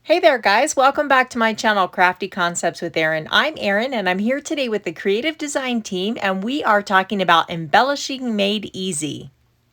Hey there guys, welcome back to my channel Crafty Concepts with Erin. I'm Erin and I'm here today with the creative design team and we are talking about embellishing made easy.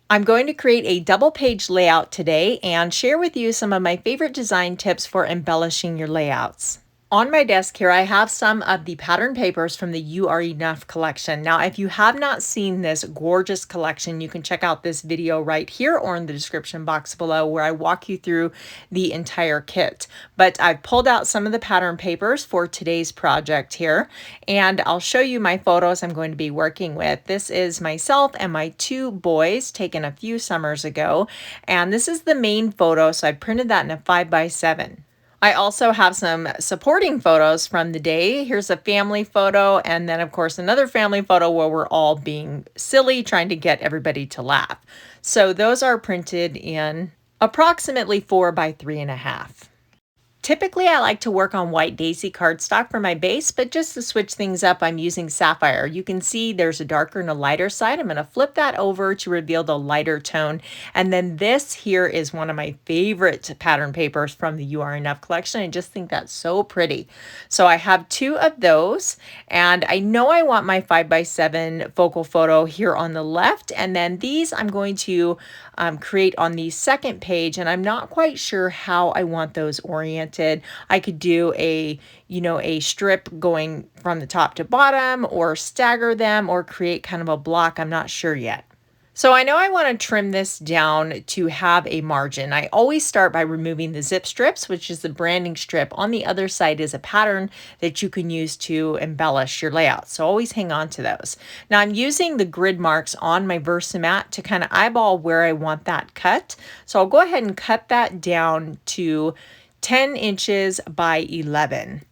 I'm going to create a double page layout today and share with you some of my favorite design tips for embellishing your layouts. On my desk here, I have some of the pattern papers from the You Are Enough collection. Now, if you have not seen this gorgeous collection, you can check out this video right here or in the description box below where I walk you through the entire kit. But I've pulled out some of the pattern papers for today's project here, and I'll show you my photos I'm going to be working with. This is myself and my two boys taken a few summers ago, and this is the main photo, so I printed that in a 5x7. I also have some supporting photos from the day. Here's a family photo, and then of course another family photo where we're all being silly, trying to get everybody to laugh. So those are printed in approximately 4x3.5. Typically, I like to work on white daisy cardstock for my base, but just to switch things up, I'm using sapphire. You can see there's a darker and a lighter side. I'm going to flip that over to reveal the lighter tone. And then this here is one of my favorite pattern papers from the You Are Enough collection. I just think that's so pretty. So I have two of those, and I know I want my 5x7 focal photo here on the left. And then these I'm going to create on the second page, and I'm not quite sure how I want those oriented. I could do a strip going from the top to bottom, or stagger them, or create kind of a block. I'm not sure yet. So I know I want to trim this down to have a margin. I always start by removing the zip strips, which is the branding strip. On the other side is a pattern that you can use to embellish your layout. So always hang on to those. Now I'm using the grid marks on my VersaMat to kind of eyeball where I want that cut. So I'll go ahead and cut that down to 10 inches by 11.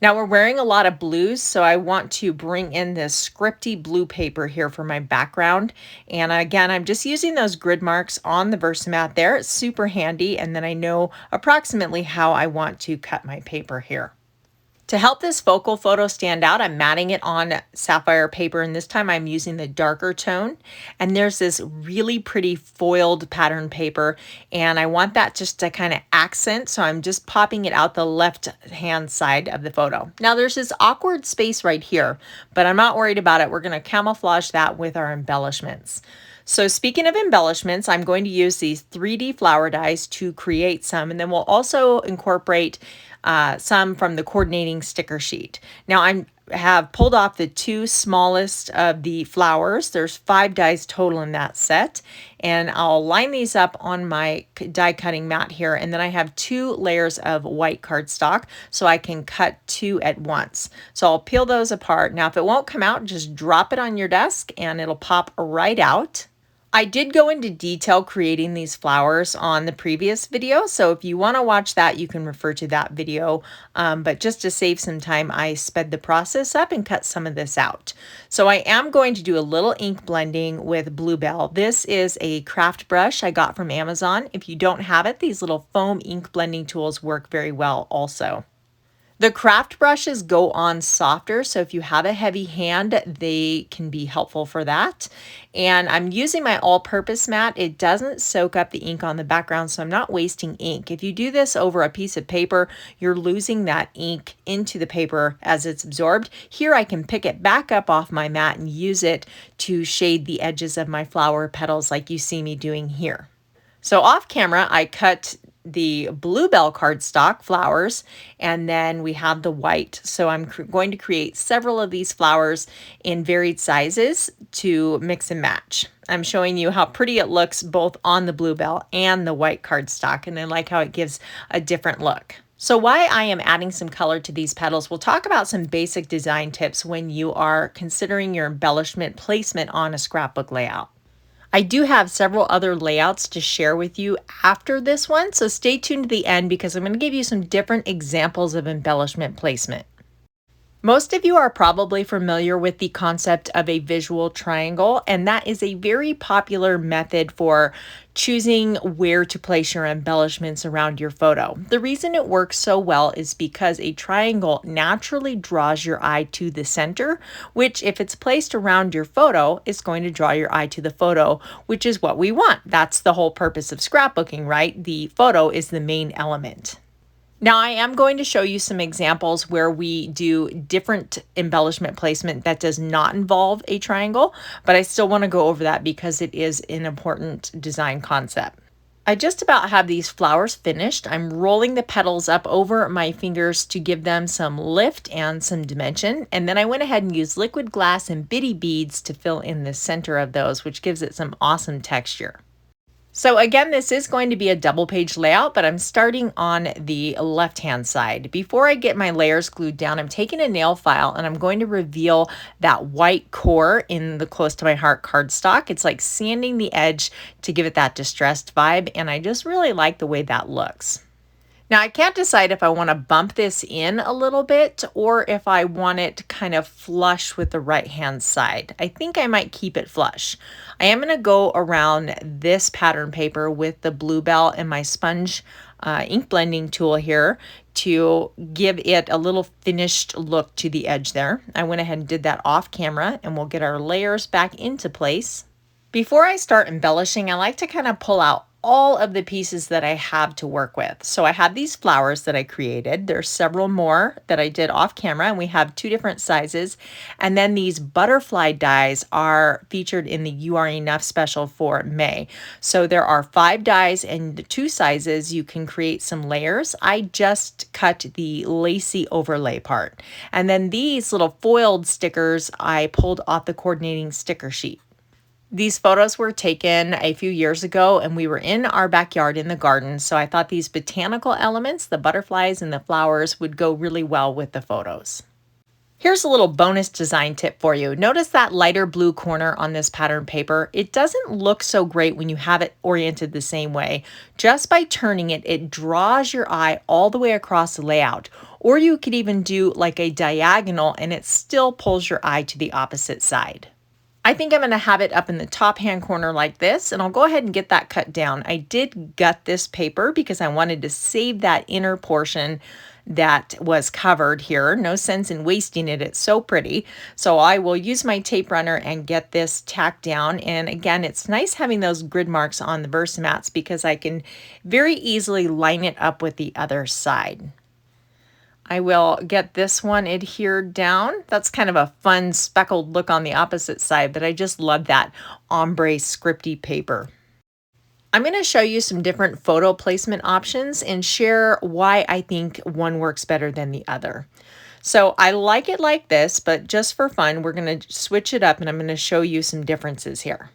Now we're wearing a lot of blues, so I want to bring in this scripty blue paper here for my background. And again, I'm just using those grid marks on the VersaMat there. It's super handy, and then I know approximately how I want to cut my paper here. To help this focal photo stand out, I'm matting it on sapphire paper, and this time I'm using the darker tone. And there's this really pretty foiled pattern paper, and I want that just to kind of accent, so I'm just popping it out the left-hand side of the photo. Now there's this awkward space right here, but I'm not worried about it. We're going to camouflage that with our embellishments. So speaking of embellishments, I'm going to use these 3D flower dies to create some, and then we'll also incorporate some from the coordinating sticker sheet. Now I have pulled off the two smallest of the flowers. There's 5 dies total in that set, and I'll line these up on my die cutting mat here, and then I have 2 layers of white cardstock so I can cut 2 at once. So I'll peel those apart. Now if it won't come out, just drop it on your desk and it'll pop right out. I did go into detail creating these flowers on the previous video, so if you want to watch that, you can refer to that video, but just to save some time, I sped the process up and cut some of this out. So I am going to do a little ink blending with Belle. This is a craft brush I got from Amazon. If you don't have it, these little foam ink blending tools work very well also. The craft brushes go on softer, so if you have a heavy hand, they can be helpful for that. And I'm using my all-purpose mat. It doesn't soak up the ink on the background, so I'm not wasting ink. If you do this over a piece of paper, you're losing that ink into the paper as it's absorbed. Here I can pick it back up off my mat and use it to shade the edges of my flower petals like you see me doing here. So off camera, I cut the Belle cardstock flowers, and then we have the white. So I'm going to create several of these flowers in varied sizes to mix and match. I'm showing you how pretty it looks both on the Belle and the white cardstock, and I like how it gives a different look. So while I am adding some color to these petals, we'll talk about some basic design tips when you are considering your embellishment placement on a scrapbook layout. I do have several other layouts to share with you after this one, so stay tuned to the end because I'm going to give you some different examples of embellishment placement. Most of you are probably familiar with the concept of a visual triangle, and that is a very popular method for choosing where to place your embellishments around your photo. The reason it works so well is because a triangle naturally draws your eye to the center, which if it's placed around your photo, is going to draw your eye to the photo, which is what we want. That's the whole purpose of scrapbooking, right? The photo is the main element. Now I am going to show you some examples where we do different embellishment placement that does not involve a triangle, but I still want to go over that because it is an important design concept. I just about have these flowers finished. I'm rolling the petals up over my fingers to give them some lift and some dimension. And then I went ahead and used liquid glass and bitty beads to fill in the center of those, which gives it some awesome texture. So again, this is going to be a double page layout, but I'm starting on the left-hand side. Before I get my layers glued down, I'm taking a nail file and I'm going to reveal that white core in the Close to My Heart cardstock. It's like sanding the edge to give it that distressed vibe, and I just really like the way that looks. Now I can't decide if I want to bump this in a little bit or if I want it kind of flush with the right hand side. I think I might keep it flush. I am going to go around this pattern paper with the Belle and my sponge ink blending tool here to give it a little finished look to the edge there. I went ahead and did that off camera, and we'll get our layers back into place. Before I start embellishing, I like to kind of pull out all of the pieces that I have to work with. So I have these flowers that I created. There's several more that I did off camera, and we have 2 different sizes. And then these butterfly dies are featured in the You Are Enough special for May. So there are 5 dies and 2 sizes. You can create some layers. I just cut the lacy overlay part. And then these little foiled stickers I pulled off the coordinating sticker sheet. These photos were taken a few years ago and we were in our backyard in the garden, so I thought these botanical elements, the butterflies and the flowers, would go really well with the photos. Here's a little bonus design tip for you. Notice that lighter blue corner on this pattern paper. It doesn't look so great when you have it oriented the same way. Just by turning it, it draws your eye all the way across the layout. Or you could even do like a diagonal and it still pulls your eye to the opposite side. I think I'm going to have it up in the top hand corner like this, and I'll go ahead and get that cut down. I did gut this paper because I wanted to save that inner portion that was covered here. No sense in wasting it. It's so pretty. So I will use my tape runner and get this tacked down. And again, it's nice having those grid marks on the VersaMats because I can very easily line it up with the other side. I will get this one adhered down. That's kind of a fun speckled look on the opposite side, but I just love that ombre scripty paper. I'm going to show you some different photo placement options and share why I think one works better than the other. So I like it like this, but just for fun, we're going to switch it up and I'm going to show you some differences here.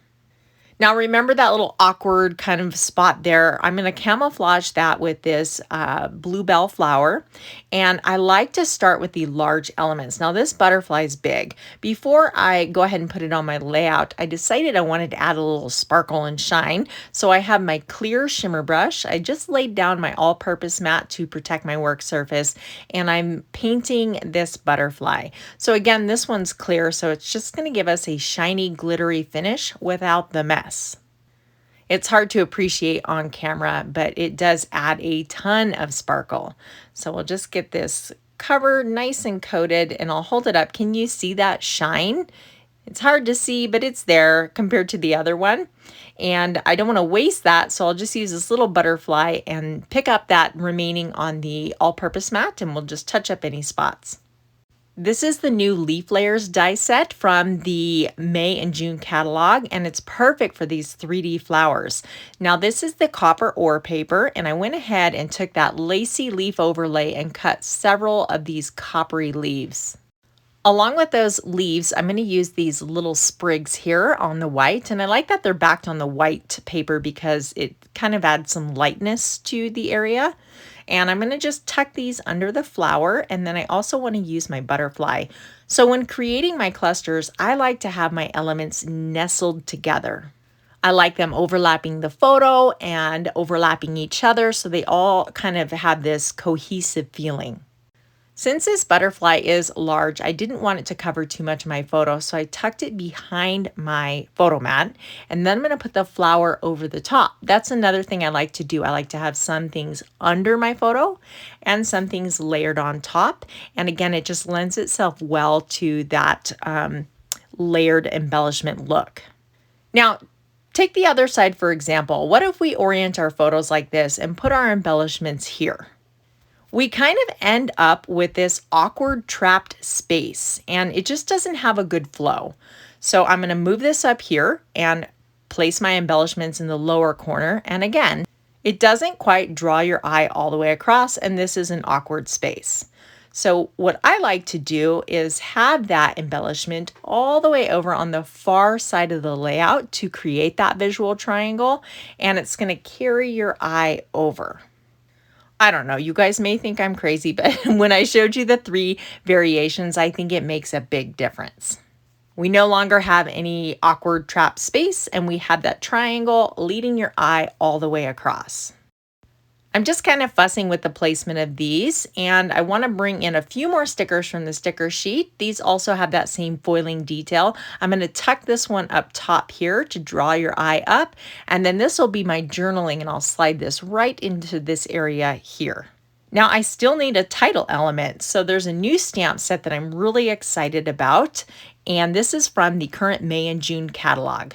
Now remember that little awkward kind of spot there. I'm going to camouflage that with this Belle flower. And I like to start with the large elements. Now this butterfly is big. Before I go ahead and put it on my layout, I decided I wanted to add a little sparkle and shine. So I have my clear shimmer brush. I just laid down my all-purpose mat to protect my work surface. And I'm painting this butterfly. So again, this one's clear. So it's just going to give us a shiny, glittery finish without the mess. It's hard to appreciate on camera, but it does add a ton of sparkle. So we'll just get this covered nice and coated and I'll hold it up. Can you see that shine? It's hard to see, but it's there compared to the other one. And I don't want to waste that, so I'll just use this little butterfly and pick up that remaining on the all-purpose mat and we'll just touch up any spots. This is the new leaf layers die set from the May and June catalog, and it's perfect for these 3D flowers. Now this is the copper ore paper, and I went ahead and took that lacy leaf overlay and cut several of these coppery leaves. Along with those leaves, I'm going to use these little sprigs here on the white, and I like that they're backed on the white paper because it kind of adds some lightness to the area. And I'm going to just tuck these under the flower, and then I also want to use my butterfly. So when creating my clusters, I like to have my elements nestled together. I like them overlapping the photo and overlapping each other so they all kind of have this cohesive feeling. Since this butterfly is large, I didn't want it to cover too much of my photo, so I tucked it behind my photo mat, and then I'm going to put the flower over the top. That's another thing I like to do. I like to have some things under my photo and some things layered on top, and again, it just lends itself well to that layered embellishment look. Now, take the other side for example. What if we orient our photos like this and put our embellishments here? we kind of end up with this awkward trapped space and it just doesn't have a good flow. So I'm going to move this up here and place my embellishments in the lower corner. And again, it doesn't quite draw your eye all the way across, and this is an awkward space. So what I like to do is have that embellishment all the way over on the far side of the layout to create that visual triangle, and it's going to carry your eye over. I don't know, you guys may think I'm crazy, but when I showed you the 3 variations, I think it makes a big difference. We no longer have any awkward trap space, and we have that triangle leading your eye all the way across. I'm just kind of fussing with the placement of these, and I want to bring in a few more stickers from the sticker sheet. These also have that same foiling detail. I'm going to tuck this one up top here to draw your eye up, and then this will be my journaling, and I'll slide this right into this area here. Now I still need a title element, so there's a new stamp set that I'm really excited about, and this is from the current May and June catalog.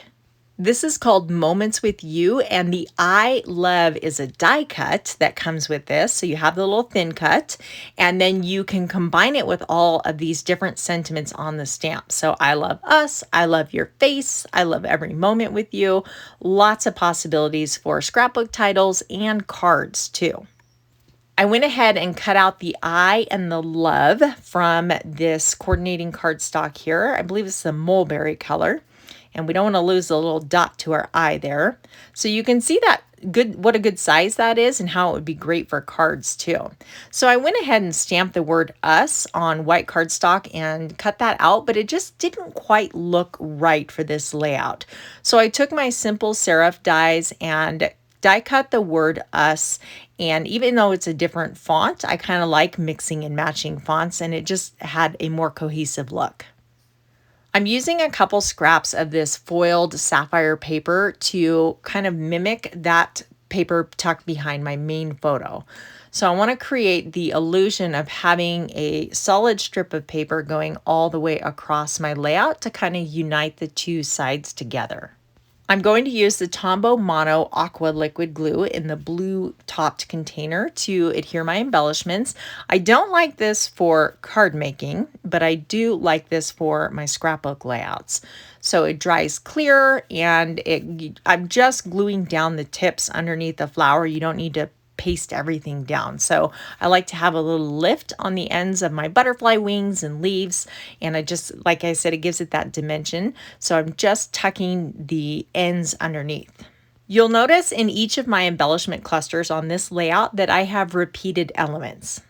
This is called Moments with You, and the I Love is a die cut that comes with this. So you have the little thin cut, and then you can combine it with all of these different sentiments on the stamp. So I love us, I love your face, I love every moment with you. Lots of possibilities for scrapbook titles and cards too. I went ahead and cut out the I and the love from this coordinating cardstock here. I believe it's the mulberry color. And we don't want to lose the little dot to our eye there. So you can see that what a good size that is and how it would be great for cards too. So I went ahead and stamped the word us on white cardstock and cut that out, but it just didn't quite look right for this layout. So I took my simple serif dies and die cut the word us, and even though it's a different font, I kind of like mixing and matching fonts, and it just had a more cohesive look. I'm using a couple scraps of this foiled sapphire paper to kind of mimic that paper tucked behind my main photo. So I want to create the illusion of having a solid strip of paper going all the way across my layout to kind of unite the 2 sides together. I'm going to use the Tombow Mono Aqua Liquid Glue in the blue topped container to adhere my embellishments. I don't like this for card making, but I do like this for my scrapbook layouts. So it dries clear, and I'm just gluing down the tips underneath the flower. You don't need to paste everything down. So I like to have a little lift on the ends of my butterfly wings and leaves, and I just, like I said, it gives it that dimension. So I'm just tucking the ends underneath. You'll notice in each of my embellishment clusters on this layout that I have repeated elements.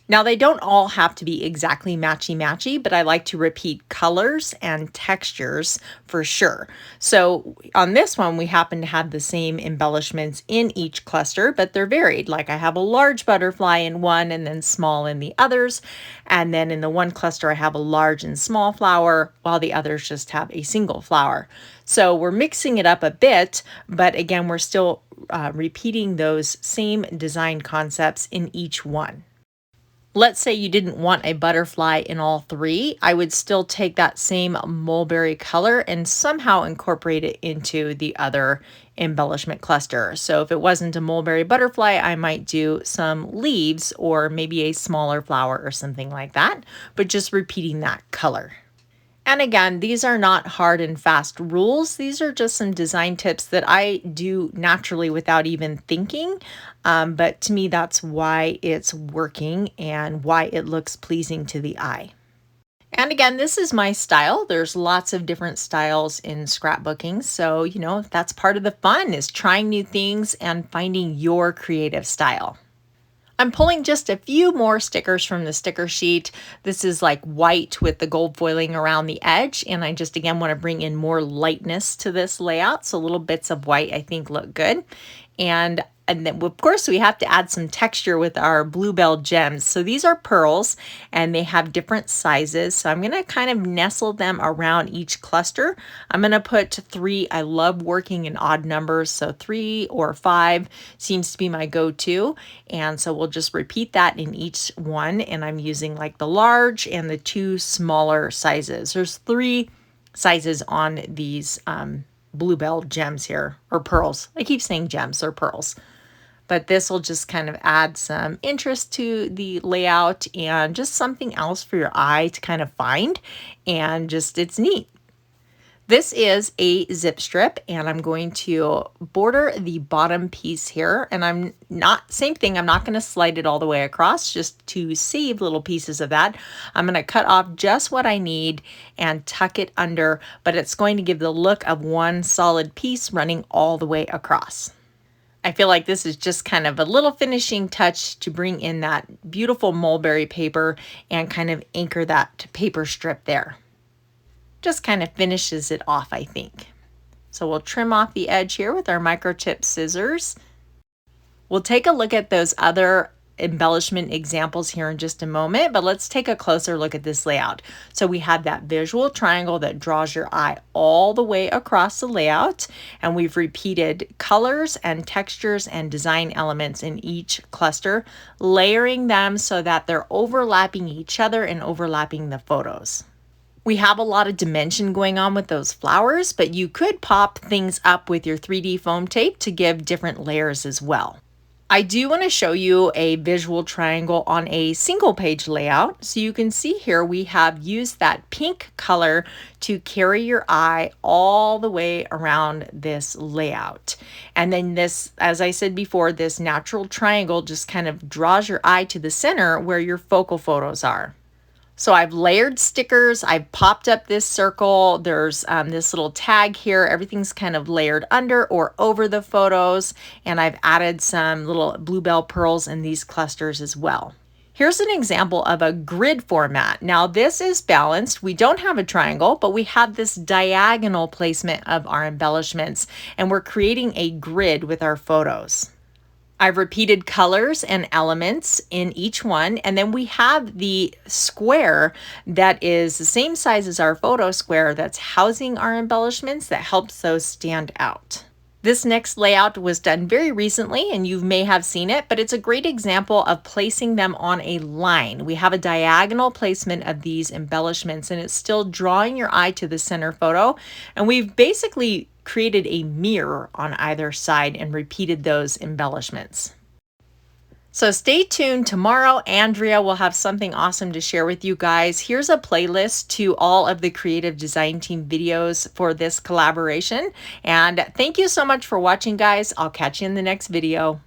Now they don't all have to be exactly matchy-matchy, but I like to repeat colors and textures for sure. So on this one, we happen to have the same embellishments in each cluster, but they're varied. Like I have a large butterfly in one and then small in the others. And then in the one cluster, I have a large and small flower, while the others just have a single flower. So we're mixing it up a bit, but again, we're still repeating those same design concepts in each one. Let's say you didn't want a butterfly in all 3, I would still take that same mulberry color and somehow incorporate it into the other embellishment cluster. So if it wasn't a mulberry butterfly, I might do some leaves or maybe a smaller flower or something like that, but just repeating that color. And again, these are not hard and fast rules. These are just some design tips that I do naturally without even thinking. But to me, that's why it's working and why it looks pleasing to the eye. And again, this is my style. There's lots of different styles in scrapbooking. So, you know, that's part of the fun, is trying new things and finding your creative style. I'm pulling just a few more stickers from the sticker sheet. This is like white with the gold foiling around the edge, and I just again want to bring in more lightness to this layout. So little bits of white I think look good. And then of course we have to add some texture with our Bluebell gems. So these are pearls and they have different sizes. So I'm going to kind of nestle them around each cluster. I'm going to put 3. I love working in odd numbers. So 3 or 5 seems to be my go-to. And so we'll just repeat that in each one. And I'm using like the large and the 2 smaller sizes. There's 3 sizes on these Bluebell gems here, or pearls. I keep saying gems, or pearls. But this will just kind of add some interest to the layout and just something else for your eye to kind of find, and just it's neat. This is a zip strip, and I'm going to border the bottom piece here, and I'm not going to slide it all the way across just to save little pieces of that. I'm going to cut off just what I need and tuck it under, but it's going to give the look of one solid piece running all the way across. I feel like this is just kind of a little finishing touch to bring in that beautiful mulberry paper and kind of anchor that paper strip there. Just kind of finishes it off, I think. So we'll trim off the edge here with our microchip scissors. We'll take a look at those other embellishment examples here in just a moment, but let's take a closer look at this layout. So we have that visual triangle that draws your eye all the way across the layout, and we've repeated colors and textures and design elements in each cluster, layering them so that they're overlapping each other and overlapping the photos. We have a lot of dimension going on with those flowers, but you could pop things up with your 3D foam tape to give different layers as well. I do want to show you a visual triangle on a single page layout. So you can see here we have used that pink color to carry your eye all the way around this layout. And then this, as I said before, this natural triangle just kind of draws your eye to the center where your focal photos are. So I've layered stickers, I've popped up this circle, there's this little tag here, everything's kind of layered under or over the photos, and I've added some little bluebell pearls in these clusters as well. Here's an example of a grid format. Now this is balanced, we don't have a triangle, but we have this diagonal placement of our embellishments, and we're creating a grid with our photos. I've repeated colors and elements in each one, and then we have the square that is the same size as our photo square that's housing our embellishments that helps those stand out. This next layout was done very recently, and you may have seen it, but it's a great example of placing them on a line. We have a diagonal placement of these embellishments, and it's still drawing your eye to the center photo, and we've basically created a mirror on either side and repeated those embellishments. So stay tuned. Tomorrow, Andrea will have something awesome to share with you guys. Here's a playlist to all of the creative design team videos for this collaboration. And thank you so much for watching, guys. I'll catch you in the next video.